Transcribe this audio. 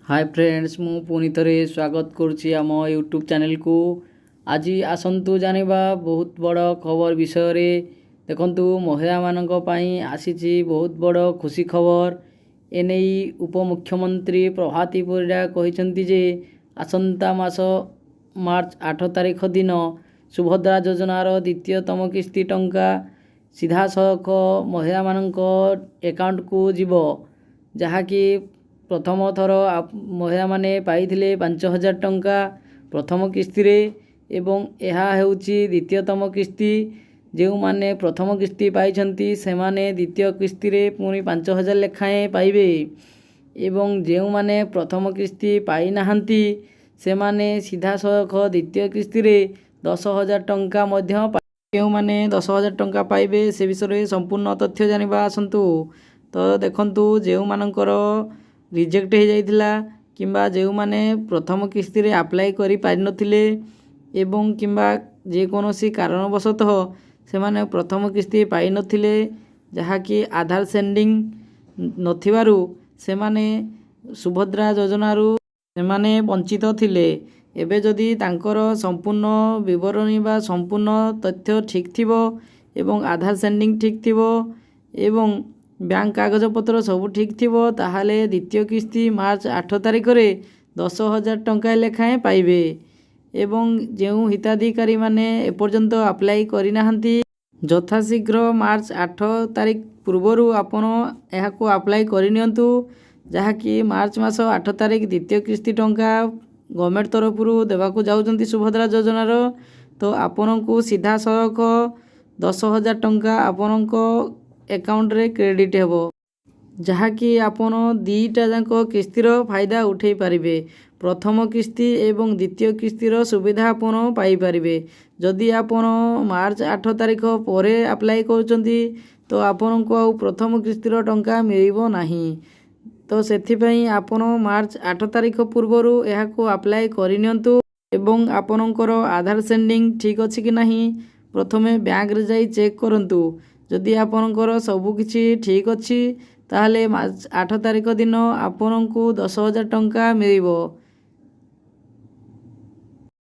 Hi friends मु पुनी थरे स्वागत करुच्ची आम यूट्यूब चैनल को। आज आसतु जानिबा बहुत बड़ खबर विषय रे। देखंतु महिला मानक पई आसीची बहुत बड़ खुशी खबर। एने उपमुख्यमंत्री प्रभाती परिडा कहिसंती जे आसंता मास मार्च 8 तारिख दिन सुभद्रा योजनार द्वितीयतम किस्ती टंका सीधा सख महिला मानक अकाउंट को जीव, जहाँकि प्रथम थर महिला माने पाइथिले 5000 टंका प्रथम किस्ती रे एवं यह हेउची द्वितीयतम किस्ती। जो माने प्रथम किस्ती पाइछंती से माने द्वितीय किस्ती रे पुनी 5000 लेखाएं पाइबे एवं जो माने प्रथम किस्ती पाई नाहंती से माने सीधा सख द्वितीय किस्ती रे 10000 टंका मध्य केउ माने 10000 टंका पाइबे से विषय रे संपूर्ण तथ्य जानिबा आसंतु। तो देखंतु जो मानकर रिजेक्ट हो जाइथिला किंबा जो माने प्रथम किस्ती रे अप्लाई करि पारि नथिले एवं किंबा जे कोनोसी कारणवशतः से माने प्रथम किस्ती पाई नथिले, जहाँकि आधार सेंडिंग नथिबारु से माने सुभद्रा योजनारू से माने वंचित थिले। एबे जदि तांकर संपूर्ण विवरणी बा संपूर्ण तथ्य ठीक थिबो एवं आधार सेंडिंग ठीक थिबो एवं बैंक कागज पत्र सब ठीक थिबो ताहाले द्वितीय किस्ती मार्च 8 तारिख रे 10000 टंका लेखाएं पाइबे एवं जो हिताधिकारी माने एपर्यंत अप्लाई करि नाहंती यथाशीघ्र मार्च 8 तारिख पूर्वरु आपण एहाको अप्लाई करि नियंतु, जहाँकि मार्च मास 8 तारिख द्वितीय किस्ती टंका गवर्नमेंट तरफरु देवाको जाउचंती सुभद्रा योजनार। तो आपनकु सीधा सड़क 10000 टंका आपनको अकाउंट रे क्रेडिट हेबो, जहाँकि आपण दीटा जाक किस्तीर फायदा उठे पारिबे। प्रथम किस्ती एवं द्वितीय किस्तीर सुविधा आपण पाई पारिबे। जदि आपण मार्च 8 तारिख परे अप्लाई करूचंती तो आपनको आ प्रथम किस्तीर टंका मिलिबो नाही। तो सेथिपई आपण मार्च 8 तारिख पूर्वरु एहाको अप्लाई करि नियंतु एवं आपनकर आधार सेंडिंग ठीक अछि कि नाही प्रथमे बैंक रे जाई चेक करंतु। जदि आपनकर सबु किछि ठीक अछि ताहले मार्च 8 तारिख दिन आपनकु 10000 टंका मिलिबो।